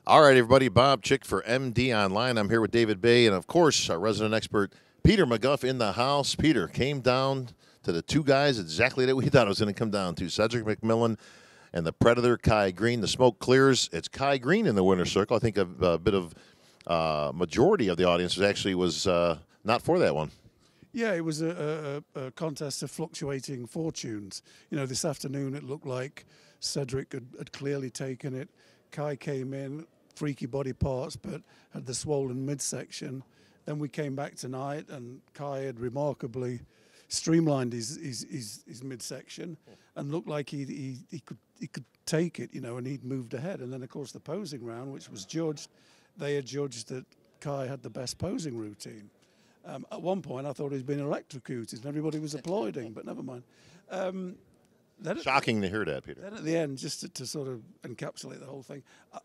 All right, everybody. Bob Chick for MD Online. I'm here with David Bay and, of course, our resident expert, Peter McGuff, in the house. Peter came down to the two guys exactly that we thought it was going to come down to Cedric McMillan and the Predator, Kai Green. The smoke clears. It's Kai Green in the winner's circle. I think a bit of majority of the audience was not for that one. Yeah, it was a contest of fluctuating fortunes. This afternoon it looked like Cedric had clearly taken it. Kai came in, freaky body parts, but had the swollen midsection. Then we came back tonight, and Kai had remarkably streamlined his midsection and looked like he could take it, and he'd moved ahead. And then, of course, the posing round, which was judged, they had judged that Kai had the best posing routine. At one point, I thought he'd been electrocuted, and everybody was applauding, but never mind. Shocking to hear that, Peter. Then at the end, just to sort of encapsulate the whole thing,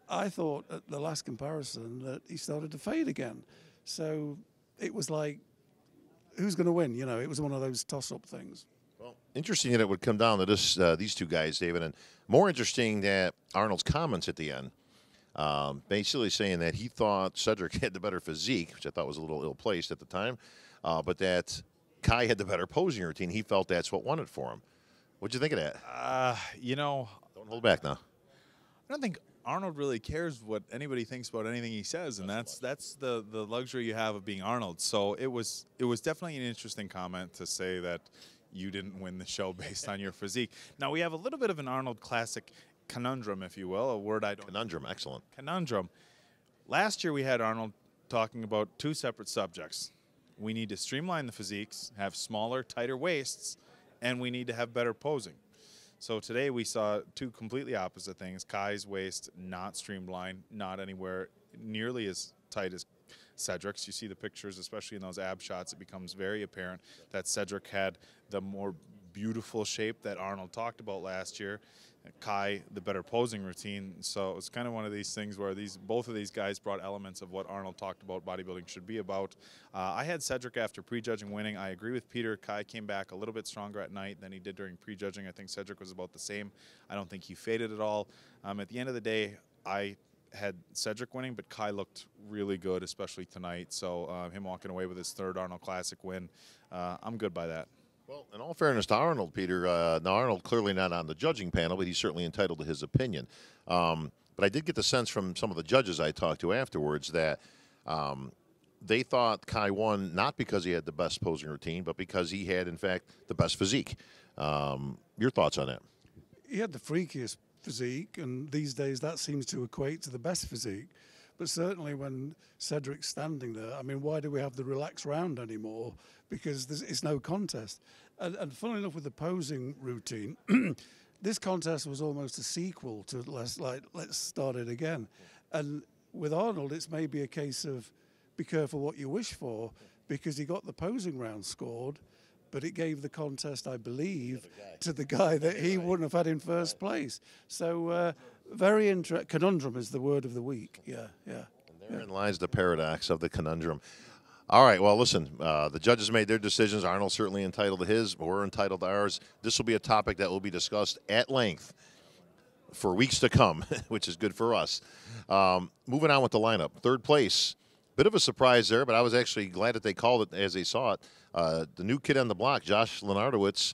I thought at the last comparison that he started to fade again. So it was like, who's going to win? It was one of those toss-up things. Well, interesting that it would come down to these two guys, David, and more interesting that Arnold's comments at the end, basically saying that he thought Cedric had the better physique, which I thought was a little ill-placed at the time, but that Kai had the better posing routine. He felt that's what won it for him. What'd you think of that? Don't hold back now. I don't think Arnold really cares what anybody thinks about anything he says, and that's the luxury you have of being Arnold. So it was definitely an interesting comment to say that you didn't win the show based on your physique. Now we have a little bit of an Arnold Classic conundrum, if you will, a word I don't. Conundrum, excellent. Conundrum. Last year we had Arnold talking about two separate subjects. We need to streamline the physiques, have smaller, tighter waists, and we need to have better posing. So today we saw two completely opposite things. Kai's waist not streamlined, not anywhere nearly as tight as Cedric's. You see the pictures, especially in those ab shots, it becomes very apparent that Cedric had the more beautiful shape that Arnold talked about last year. Kai, the better posing routine. So it's kind of one of these things where both of these guys brought elements of what Arnold talked about bodybuilding should be about. I had Cedric after prejudging winning. I agree with Peter. Kai came back a little bit stronger at night than he did during prejudging. I think Cedric was about the same. I don't think he faded at all. At the end of the day, I had Cedric winning, but Kai looked really good, especially tonight. So him walking away with his third Arnold Classic win, I'm good by that. Well, in all fairness to Arnold, Peter, now Arnold clearly not on the judging panel, but he's certainly entitled to his opinion. But I did get the sense from some of the judges I talked to afterwards that they thought Kai won not because he had the best posing routine, but because he had, in fact, the best physique. Your thoughts on that? He had the freakiest physique, and these days that seems to equate to the best physique. But certainly when Cedric's standing there, I mean, why do we have the relaxed round anymore? Because it's no contest. And funnily enough, with the posing routine, this contest was almost a sequel to let's start it again. And with Arnold, it's maybe a case of be careful what you wish for, because he got the posing round scored, but it gave the contest, I believe, to the guy that he wouldn't have had in first place. So very interesting. Conundrum is the word of the week. Yeah. And therein lies the paradox of the conundrum. All right, well, listen, the judges made their decisions. Arnold's certainly entitled to his. We're entitled to ours. This will be a topic that will be discussed at length for weeks to come, which is good for us. Moving on with the lineup. Third place. Bit of a surprise there, but I was actually glad that they called it as they saw it. The new kid on the block, Josh Lenardowitz,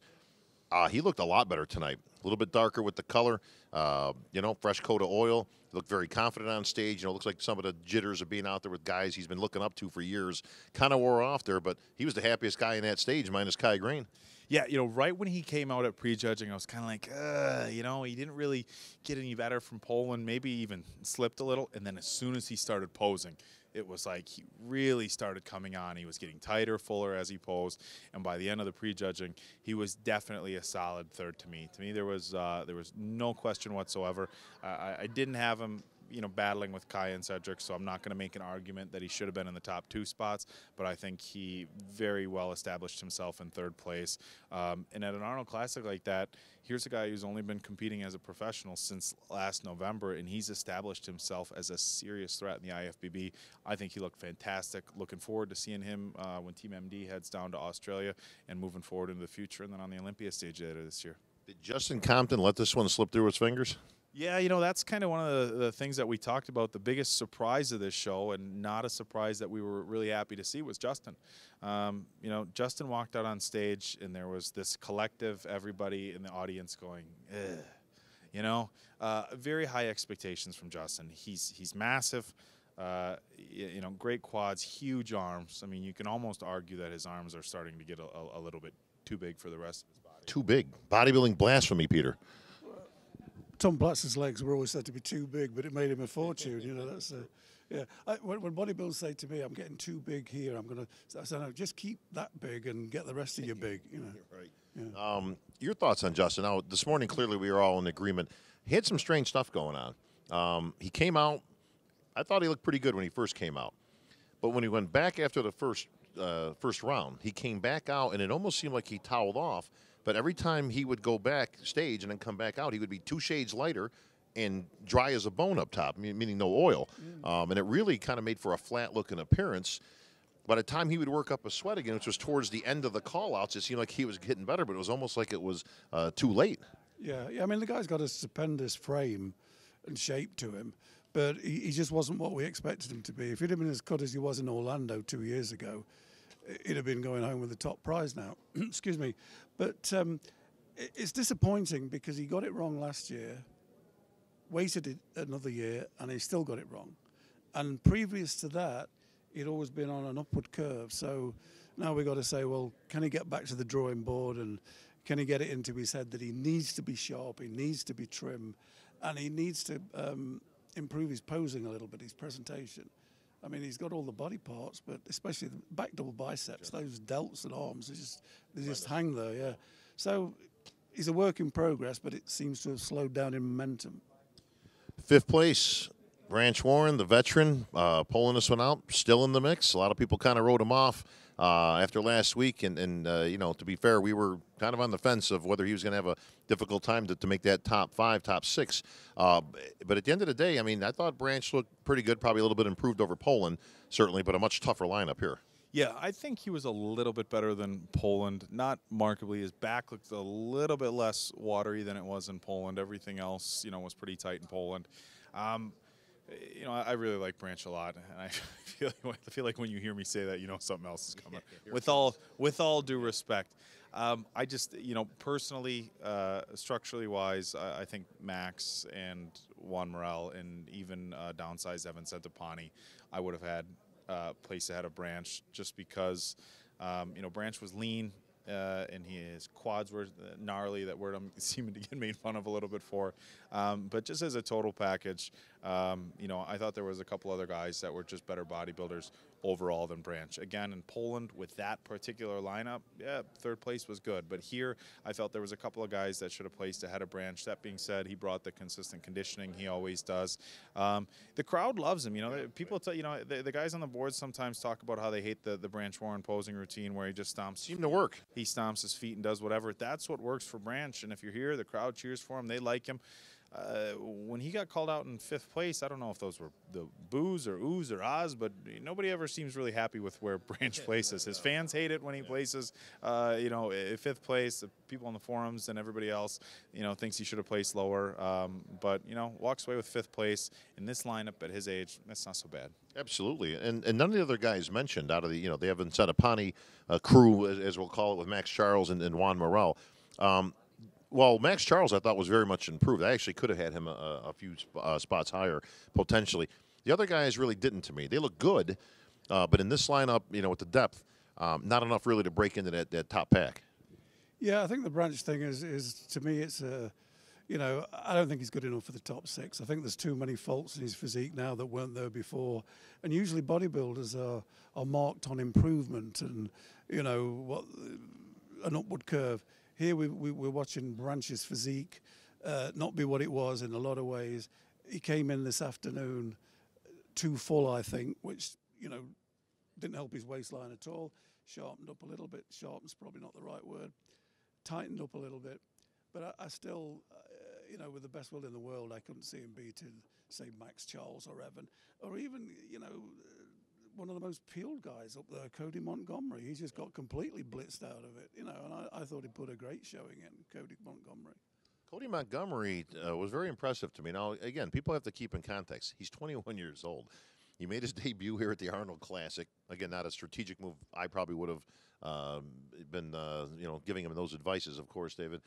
he looked a lot better tonight. A little bit darker with the color, fresh coat of oil. He looked very confident on stage. Looks like some of the jitters of being out there with guys he's been looking up to for years kind of wore off there, but he was the happiest guy in that stage, minus Kai Green. Yeah, right when he came out at prejudging, I was kind of like, he didn't really get any better from Poland, maybe even slipped a little. And then as soon as he started posing, it was like he really started coming on. He was getting tighter, fuller as he posed. And by the end of the prejudging, he was definitely a solid third to me. To me, there was no question whatsoever. I didn't have him battling with Kai and Cedric, so I'm not going to make an argument that he should have been in the top two spots, but I think he very well established himself in third place. And at an Arnold Classic like that, here's a guy who's only been competing as a professional since last November, and he's established himself as a serious threat in the IFBB. I think he looked fantastic. Looking forward to seeing him when Team MD heads down to Australia and moving forward into the future, and then on the Olympia stage later this year. Did Justin Compton let this one slip through his fingers? Yeah, that's kind of one of the things that we talked about. The biggest surprise of this show, and not a surprise that we were really happy to see, was Justin. Justin walked out on stage, and there was this collective, everybody in the audience going, ugh. Very high expectations from Justin. He's massive. Great quads, huge arms. I mean, you can almost argue that his arms are starting to get a little bit too big for the rest of his body. Too big. Bodybuilding blasphemy, Peter. Tom Platz's legs were always said to be too big, but it made him a fortune. That's yeah. When bodybuilders say to me, "I'm getting too big here," I say, "No, just keep that big and get the rest of you big." Right. Yeah. Your thoughts on Justin? Now, this morning, clearly, we were all in agreement. He had some strange stuff going on. He came out. I thought he looked pretty good when he first came out, but when he went back after the first round, he came back out, and it almost seemed like he toweled off. But every time he would go backstage and then come back out, he would be 2 shades lighter and dry as a bone up top, meaning no oil. And it really kind of made for a flat-looking appearance. By the time he would work up a sweat again, which was towards the end of the call-outs, it seemed like he was getting better, but it was almost like it was too late. Yeah. I mean, the guy's got a stupendous frame and shape to him, but he just wasn't what we expected him to be. If he'd have been as cut as he was in Orlando 2 years ago, he'd have been going home with the top prize now. Excuse me. But it's disappointing because he got it wrong last year, waited another year, and he still got it wrong. And previous to that, he'd always been on an upward curve. So now we've got to say, well, can he get back to the drawing board, and can he get it into his head that he needs to be sharp, he needs to be trim, and he needs to improve his posing a little bit, his presentation. I mean, he's got all the body parts, but especially the back double biceps, those delts and arms, they just hang there, yeah. So he's a work in progress, but it seems to have slowed down in momentum. 5th place, Branch Warren, the veteran, pulling this one out, still in the mix. A lot of people kind of wrote him off after last week, and to be fair, we were kind of on the fence of whether he was going to have a difficult time to make that top 5, top 6. But at the end of the day, I mean, I thought Branch looked pretty good, probably a little bit improved over Poland, certainly, but a much tougher lineup here. Yeah, I think he was a little bit better than Poland. Not markedly. His back looked a little bit less watery than it was in Poland. Everything else, was pretty tight in Poland. I really like Branch a lot, and I feel like when you hear me say that, something else is coming. With all due respect, I just, personally, structurally wise, I think Max and Juan Morel and even downsized Evan Centopani, I would have had place ahead of Branch, just because Branch was lean and his quads were gnarly. That word I'm seeming to get made fun of a little bit for, but just as a total package, I thought there was a couple other guys that were just better bodybuilders overall than Branch. Again, in Poland with that particular lineup, yeah, 3rd place was good, but here I felt there was a couple of guys that should have placed ahead of Branch. That being said, he brought the consistent conditioning he always does. The crowd loves him. People tell the guys on the board sometimes talk about how they hate the Branch Warren posing routine where he just stomps. Seemed to work. He stomps his feet and does whatever. That's what works for Branch, and if you're here, the crowd cheers for him. They like him. When he got called out in 5th place, I don't know if those were the boos or oohs or ahs, but nobody ever seems really happy with where Branch places. His fans hate it when he places, 5th place. The people on the forums and everybody else, thinks he should have placed lower. But walks away with 5th place in this lineup at his age. That's not so bad. Absolutely, and none of the other guys mentioned out of the the Evan Centopani crew, as we'll call it, with Max Charles and Juan Morel. Well, Max Charles I thought was very much improved. I actually could have had him a few spots higher potentially. The other guys really didn't to me. They look good, but in this lineup, with the depth, not enough really to break into that top pack. Yeah, I think the Branch thing is to me, it's I don't think he's good enough for the top 6. I think there's too many faults in his physique now that weren't there before. And usually bodybuilders are marked on improvement and, an upward curve. Here we're watching Branch's physique not be what it was in a lot of ways. He came in this afternoon too full, I think, which, didn't help his waistline at all. Sharpened up a little bit. Sharpened's probably not the right word. Tightened up a little bit. But I still, with the best will in the world, I couldn't see him beating, say, Max Charles or Evan, or even, one of the most peeled guys up there, Cody Montgomery. He just got completely blitzed out of it, and I thought he put a great showing in, Cody Montgomery. Cody Montgomery was very impressive to me. Now, again, people have to keep in context. He's 21 years old. He made his debut here at the Arnold Classic. Again, not a strategic move. I probably would have been, giving him those advices, of course, David.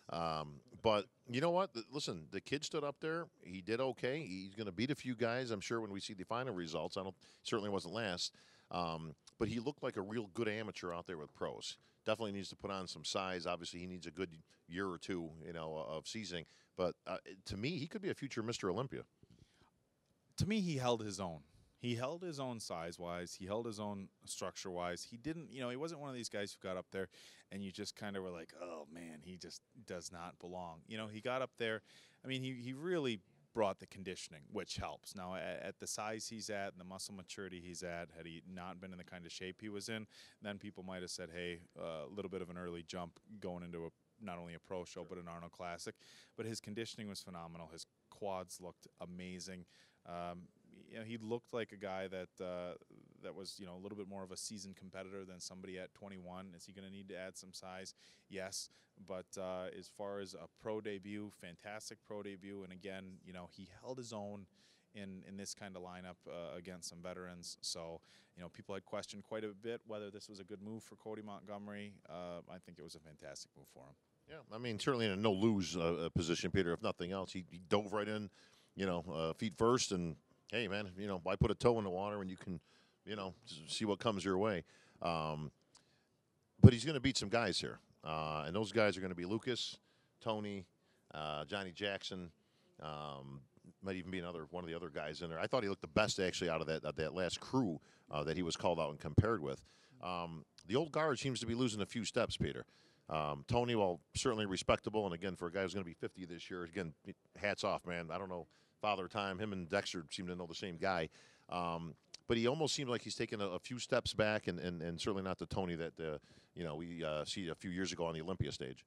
But you know what? Listen, the kid stood up there. He did okay. He's going to beat a few guys, I'm sure, when we see the final results. Certainly wasn't last. But he looked like a real good amateur out there with pros. Definitely needs to put on some size. Obviously, he needs a good year or two, of seasoning. But to me, he could be a future Mr. Olympia. To me, he held his own. He held his own size-wise. He held his own structure-wise. He didn't, he wasn't one of these guys who got up there and you just kind of were like, oh, man, he just does not belong. He got up there. I mean, he really brought the conditioning, which helps. Now, at the size he's at and the muscle maturity he's at, had he not been in the kind of shape he was in, then people might have said, hey, a little bit of an early jump going into not only a pro show, but an Arnold Classic. But his conditioning was phenomenal. His quads looked amazing. He looked like a guy that was, a little bit more of a seasoned competitor than somebody at 21. Is he going to need to add some size? Yes. But as far as a pro debut, fantastic pro debut. And again, he held his own in this kind of lineup against some veterans. So, people had questioned quite a bit whether this was a good move for Cody Montgomery. I think it was a fantastic move for him. Yeah, I mean, certainly in a no-lose position, Peter, if nothing else. He dove right in, feet first, and, hey, man, why put a toe in the water when you can, see what comes your way. But he's going to beat some guys here, and those guys are going to be Lucas, Tony, Johnny Jackson, might even be one of the other guys in there. I thought he looked the best, actually, out of that last crew that he was called out and compared with. The old guard seems to be losing a few steps, Peter. Tony, well, certainly respectable, and again, for a guy who's going to be 50 this year, again, hats off, man. I don't know, Father Time, him and Dexter seem to know the same guy. But he almost seems like he's taken a few steps back, and certainly not the Tony that, we see a few years ago on the Olympia stage.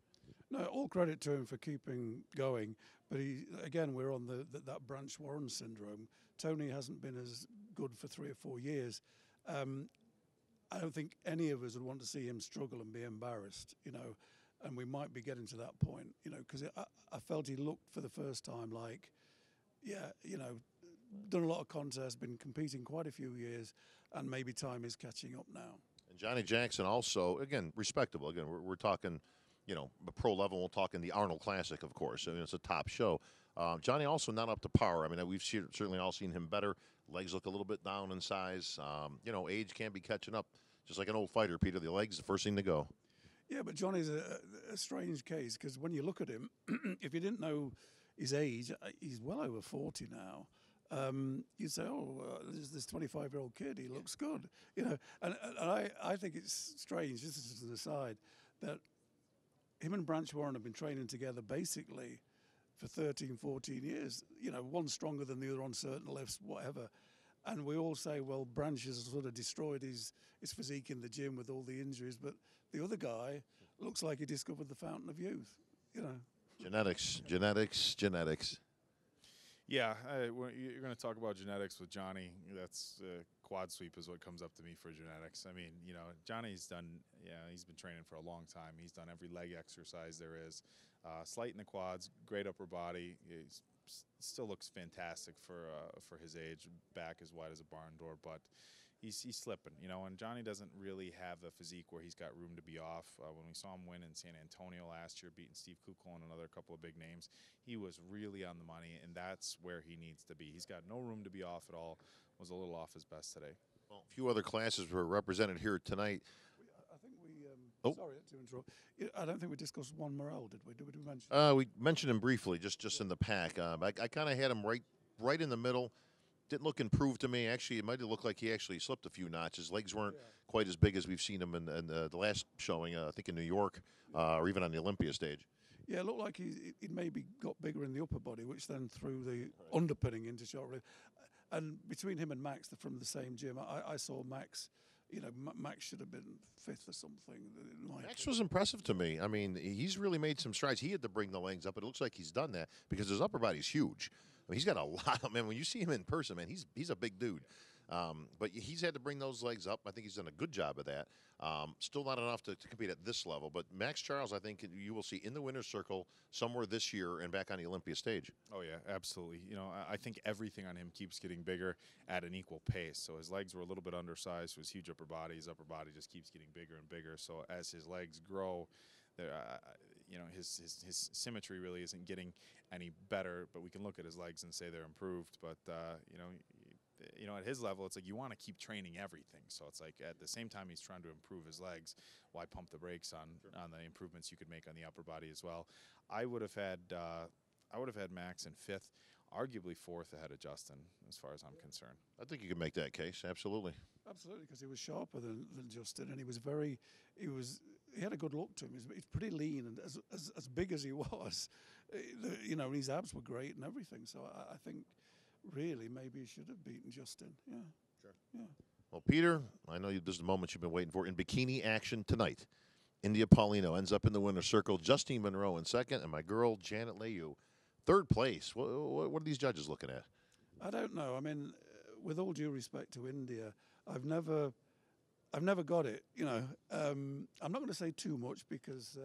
No, all credit to him for keeping going. But we're on that Branch Warren syndrome. Tony hasn't been as good for 3 or 4 years. I don't think any of us would want to see him struggle and be embarrassed, and we might be getting to that point, because I felt he looked for the first time like, done a lot of contests, been competing quite a few years, and maybe time is catching up now. And Johnny Jackson also, again, respectable. Again, we're talking, the pro level. We're talking the Arnold Classic, of course. I mean, it's a top show. Johnny also not up to par. I mean, we've certainly all seen him better. Legs look a little bit down in size. Age can't be catching up. Just like an old fighter, Peter, the legs the first thing to go. Yeah, but Johnny's a strange case because when you look at him, if you didn't know his age, he's well over 40 now. You'd say, this 25-year-old kid, he looks good. And I think it's strange, this is an aside, that him and Branch Warren have been training together basically for 13, 14 years. One stronger than the other on certain lifts, whatever. And we all say, well, Branch has sort of destroyed his physique in the gym with all the injuries, but the other guy looks like he discovered the fountain of youth, Genetics. Yeah, you're going to talk about genetics with Johnny. That's quad sweep is what comes up to me for genetics. I mean, Johnny's done, he's been training for a long time. He's done every leg exercise there is. Slight in the quads, great upper body. He's still looks fantastic for his age, back as wide as a barn door, but he's slipping, and Johnny doesn't really have a physique where he's got room to be off. When we saw him win in San Antonio last year, beating Steve Kukla and another couple of big names, he was really on the money, and that's where he needs to be. He's got no room to be off at all. Was a little off his best today. Well, a few other classes were represented here tonight. I think sorry to interrupt. I don't think we discussed Juan Morel, did we? Did we mention? We mentioned him briefly, just in the pack. I kind of had him right in the middle. Didn't look improved to me. Actually, it might have looked like he actually slipped a few notches. Legs weren't quite as big as we've seen him in the last showing, I think in New York, or even on the Olympia stage. Yeah, it looked like he maybe got bigger in the upper body, which then threw the underpinning into short relief. And between him and Max, they're from the same gym. I saw Max. Max should have been 5th or something. Max was impressive to me. I mean, he's really made some strides. He had to bring the legs up, but it looks like he's done that because his upper body's huge. I mean, he's got a lot of, man, when you see him in person, man, he's a big dude. But he's had to bring those legs up. I think he's done a good job of that. Still not enough to compete at this level. But Max Charles, I think you will see in the winner's circle somewhere this year and back on the Olympia stage. Oh, yeah, absolutely. You know, I think everything on him keeps getting bigger at an equal pace. So his legs were a little bit undersized for his huge upper body. His upper body just keeps getting bigger and bigger. So as his legs grow, you know, his symmetry really isn't getting any better. But we can look at his legs and say they're improved. But, you know, at his level, it's like you want to keep training everything. So it's like at the same time he's trying to improve his legs, why pump the brakes on the improvements you could make on the upper body as well? I would have had Max in 5th, arguably 4th ahead of Justin, as far as I'm concerned. I think you can make that case. Absolutely. Absolutely, because he was sharper than Justin, and he had a good look to him. He's pretty lean, and as big as he was, you know, his abs were great and everything. So I think really maybe he should have beaten Justin. Yeah. Sure. Yeah. Well, Peter, I know this is the moment you've been waiting for. In bikini action tonight, India Paulino ends up in the winner's circle. Justine Monroe in 2nd, and my girl Janet Leyu, 3rd place. What are these judges looking at? I don't know. I mean, with all due respect to India, I've never got it. You know, I'm not going to say too much because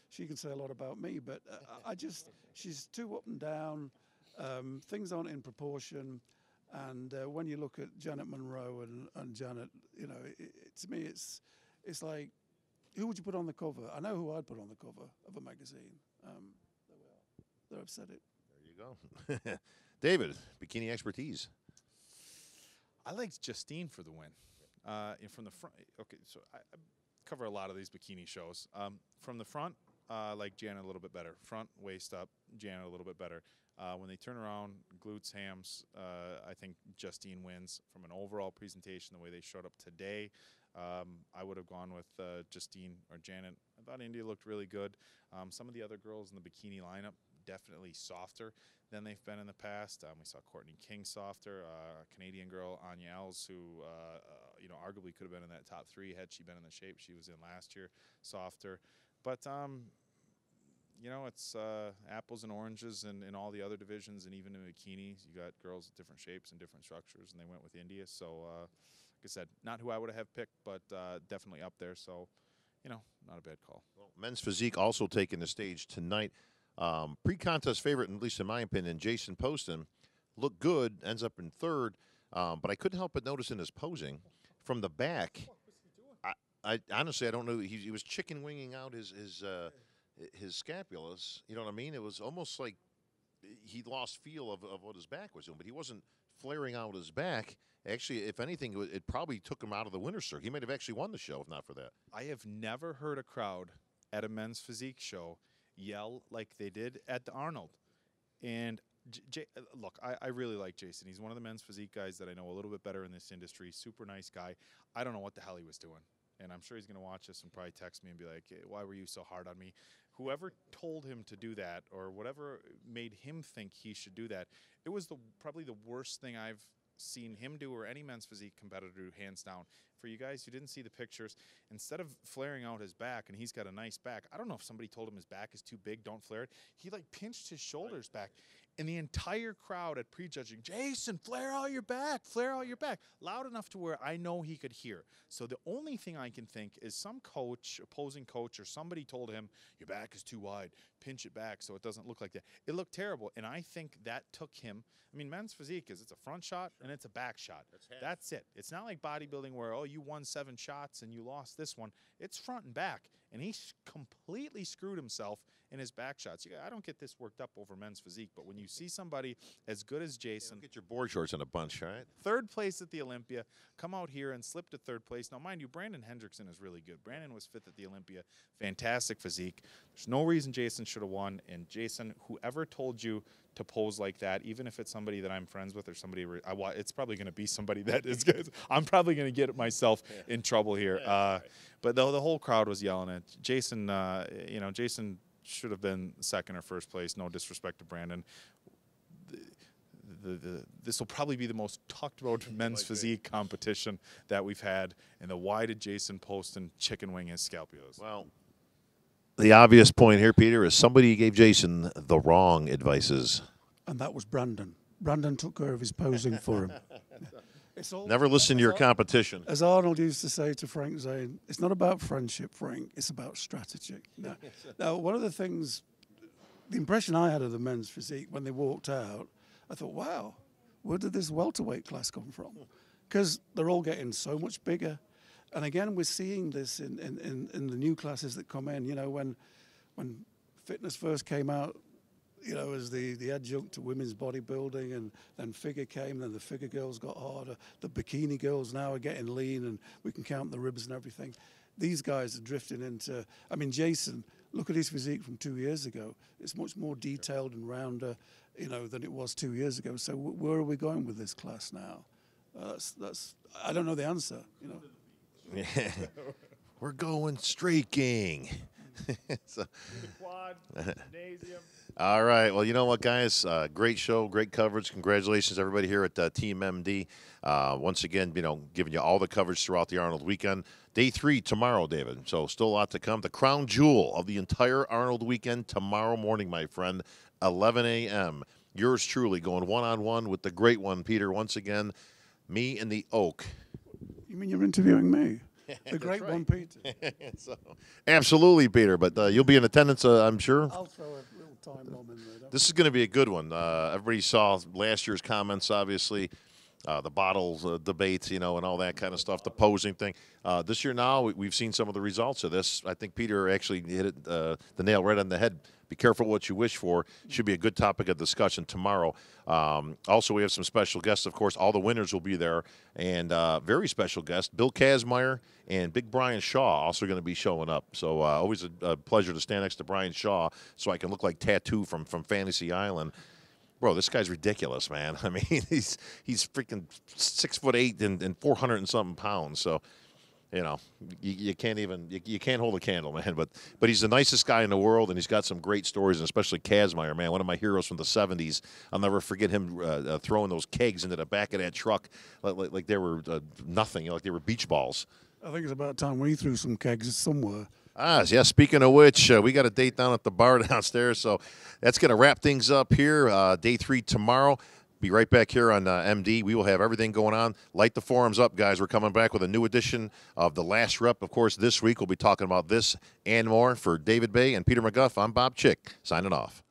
she can say a lot about me. But she's too up and down. Things aren't in proportion. And when you look at Janet Monroe and Janet, you know, to me, it's like, who would you put on the cover? I know who I'd put on the cover of a magazine. There we are. There, I've said it. There you go. David, bikini expertise. I liked Justine for the win. And from the front, okay, so I cover a lot of these bikini shows. From the front, I like Janet a little bit better. Front, waist up, Janet a little bit better. When they turn around, glutes, hams, I think Justine wins. From an overall presentation, the way they showed up today, I would have gone with Justine or Janet. I thought India looked really good. Some of the other girls in the bikini lineup, definitely softer than they've been in the past. We saw Courtney King softer, Canadian girl Anya Els, who you know, arguably could have been in that top 3 had she been in the shape she was in last year, softer. But you know, it's apples and oranges in all the other divisions, and even in bikinis, you got girls with different shapes and different structures, and they went with India. So, like I said, not who I would have picked, but definitely up there. So, you know, not a bad call. Well, men's physique also taking the stage tonight. Pre-contest favorite, at least in my opinion, Jason Poston, looked good, ends up in 3rd, but I couldn't help but notice in his posing from the back. I honestly, I don't know. He was chicken winging out his scapulas. You know what I mean? It was almost like he lost feel of what his back was doing, but he wasn't flaring out his back. Actually, if anything, it probably took him out of the winner's circle. He might have actually won the show if not for that. I have never heard a crowd at a men's physique show yell like they did at the Arnold. And look, I really like Jason. He's one of the men's physique guys that I know a little bit better in this industry. Super nice guy. I don't know what the hell he was doing. And I'm sure he's going to watch this and probably text me and be like, hey, why were you so hard on me? Whoever told him to do that or whatever made him think he should do that, it was probably the worst thing I've seen him do or any men's physique competitor do, hands down. For you guys who didn't see the pictures, instead of flaring out his back, and he's got a nice back, I don't know if somebody told him his back is too big, don't flare it. He like pinched his shoulders back. And the entire crowd at prejudging, Jason, flare out your back, loud enough to where I know he could hear. So the only thing I can think is some coach, opposing coach, or somebody told him, your back is too wide, pinch it back so it doesn't look like that. It looked terrible, and I think that took him. I mean, men's physique is it's a front shot and it's a back shot. That's it. It's not like bodybuilding where, oh, you won 7 shots and you lost this one. It's front and back, and he completely screwed himself in his back shots. I don't get this worked up over men's physique, but when you see somebody as good as Jason, Get your board shorts in a bunch, all right? 3rd place at the Olympia, come out here and slip to 3rd place. Now, mind you, Brandon Hendrickson is really good. Brandon was 5th at the Olympia. Fantastic physique. There's no reason Jason should have won. And Jason, whoever told you to pose like that, even if it's somebody that I'm friends with or somebody, it's probably going to be somebody that is good. I'm probably going to get myself in trouble here. But the whole crowd was yelling at Jason. Jason should have been 2nd or 1st place. No disrespect to Brandon. This will probably be the most talked about men's physique competition that we've had. And why did Jason Poston chicken wing his scapulas? Well, the obvious point here, Peter, is somebody gave Jason the wrong advices. And that was Brandon. Brandon took care of his posing for him. It's all, Never listen to your competition. As Arnold used to say to Frank Zane, it's not about friendship, Frank. It's about strategy. Now, one of the things, the impression I had of the men's physique when they walked out, I thought, wow, where did this welterweight class come from? Because they're all getting so much bigger. And again, we're seeing this in the new classes that come in. You know, when fitness first came out, you know, as the adjunct to women's bodybuilding, and then figure came, then the figure girls got harder. The bikini girls now are getting lean, and we can count the ribs and everything. These guys are drifting into, I mean, Jason, look at his physique from 2 years ago. It's much more detailed and rounder, you know, than it was 2 years ago. So where are we going with this class now? That's I don't know the answer, you know. Yeah. We're going streaking. So, Quad, gymnasium. all right. Well, you know what, guys? Great show, great coverage. Congratulations, everybody here at Team MD. Once again, you know, giving you all the coverage throughout the Arnold weekend. Day 3 tomorrow, David. So still a lot to come. The crown jewel of the entire Arnold weekend tomorrow morning, my friend, 11 a.m. Yours truly going one-on-one with the great one, Peter. Once again, me and the Oak. You mean you're interviewing me? The great right. one, Peter. So, absolutely, Peter. But you'll be in attendance, I'm sure. I'll throw a little time bomb in there. This is going to be a good one. Everybody saw last year's comments, obviously, the bottles debates, you know, and all that kind of stuff, the posing thing. This year now, we've seen some of the results of this. I think Peter actually hit it, the nail right on the head. Be careful what you wish for. Should be a good topic of discussion tomorrow. Also, we have some special guests, of course. All the winners will be there. And very special guest, Bill Kazmaier and Big Brian Shaw also going to be showing up. So always a pleasure to stand next to Brian Shaw so I can look like Tattoo from Fantasy Island. Bro, this guy's ridiculous, man. I mean, he's freaking 6'8" and 400 and something pounds. So, you know, you can't even you can't hold a candle, man. But he's the nicest guy in the world, and he's got some great stories, and especially Kazmaier, man, one of my heroes from the '70s. I'll never forget him throwing those kegs into the back of that truck like they were nothing, you know, like they were beach balls. I think it's about time we threw some kegs somewhere. Yeah, speaking of which, we got a date down at the bar downstairs, so that's going to wrap things up here. Day 3 tomorrow. Be right back here on MD. We will have everything going on. Light the forums up, guys. We're coming back with a new edition of The Last Rep. Of course, this week we'll be talking about this and more. For David Bay and Peter McGuff, I'm Bob Chick, signing off.